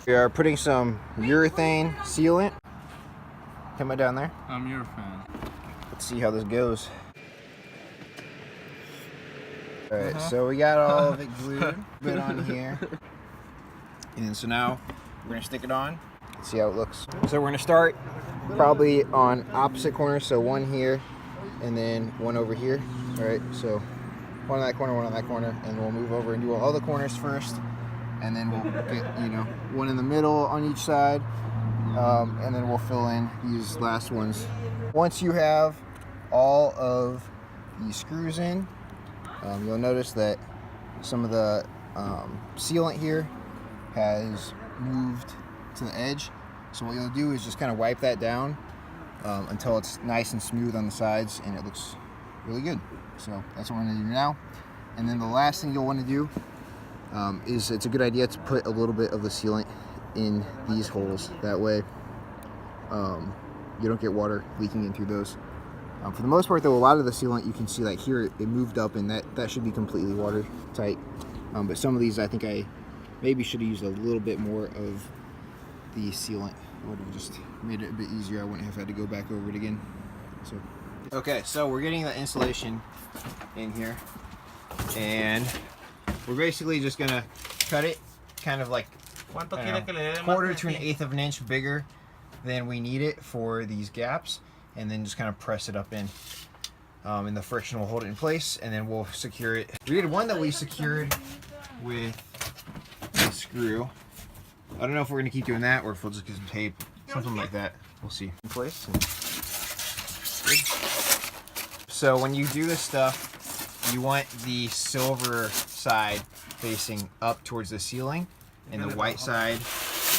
We are putting some urethane sealant. Come on down there. I'm your fan. Let's see how this goes. Alright, so we got all of it glued, bit on here. And so now we're gonna stick it on, see how it looks. So we're gonna start probably on opposite corners, so one here and then one over here. Alright, so one on that corner, one on that corner, and we'll move over and do all the corners first. And then we'll get, one in the middle on each side. And then we'll fill in these last ones. Once you have all of the screws in, you'll notice that some of the sealant here has moved to the edge. So what you'll do is just kind of wipe that down until it's nice and smooth on the sides and it looks really good. So that's what we're going to do now. And then the last thing you'll want to do is it's a good idea to put a little bit of the sealant in these holes. That way you don't get water leaking in through those. For the most part though, a lot of the sealant you can see, like here, it moved up and that should be completely watertight. But some of these I think I maybe should have used a little bit more of the sealant. It would have just made it a bit easier. I wouldn't have had to go back over it again. So, okay, so we're getting the insulation in here. And we're basically just gonna cut it kind of like quarter to an eighth of an inch bigger than we need it for these gaps, and then just kind of press it up in. And the friction will hold it in place, and then we'll secure it. We did one that we secured with a screw. I don't know if we're gonna keep doing that or if we'll just get some tape, something like that. We'll see. In place. So when you do this stuff, you want the silver side facing up towards the ceiling and the white side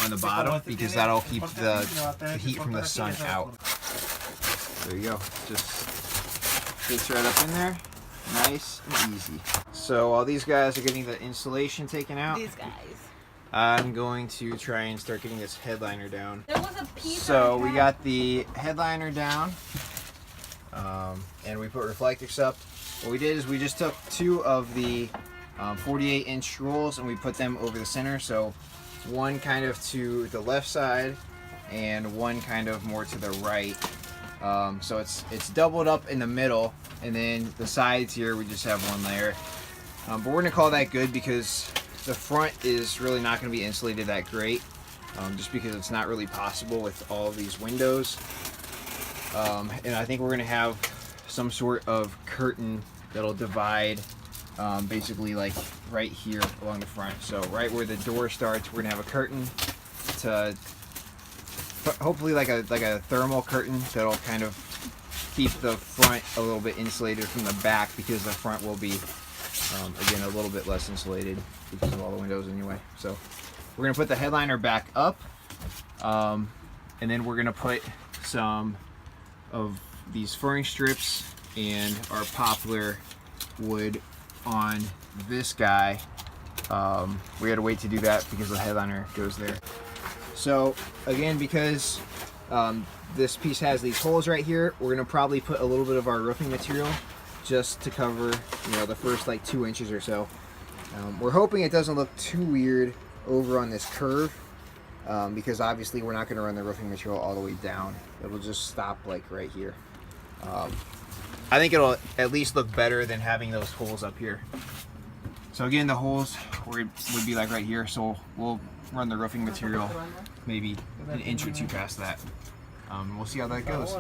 on the bottom, because that'll keep the heat from the sun out. There you go. Just fits right up in there. Nice and easy. So while these guys are getting the insulation taken out, I'm going to try and start getting this headliner down. There was a piece. So we got the headliner down, and we put reflectors up. What we did is we just took two of the 48-inch rolls and we put them over the center. So one kind of to the left side and one kind of more to the right. So it's doubled up in the middle, and then the sides here we just have one layer. But we're gonna call that good because the front is really not gonna be insulated that great, just because it's not really possible with all of these windows. And I think we're gonna have some sort of curtain that'll divide basically like right here along the front. So right where the door starts, we're gonna have a curtain to hopefully like a thermal curtain that'll kind of keep the front a little bit insulated from the back, because the front will be again a little bit less insulated because of all the windows anyway. So we're gonna put the headliner back up, and then we're gonna put some of these furring strips and our poplar wood on this guy. We had to wait to do that because the headliner goes there. So again, because this piece has these holes right here, we're gonna probably put a little bit of our roofing material just to cover, the first like 2 inches or so. We're hoping it doesn't look too weird over on this curve, because obviously we're not gonna run the roofing material all the way down. It'll just stop like right here. I think it'll at least look better than having those holes up here. So again, the holes would be like right here, so we'll run the roofing material maybe an inch or two past that. We'll see how that goes.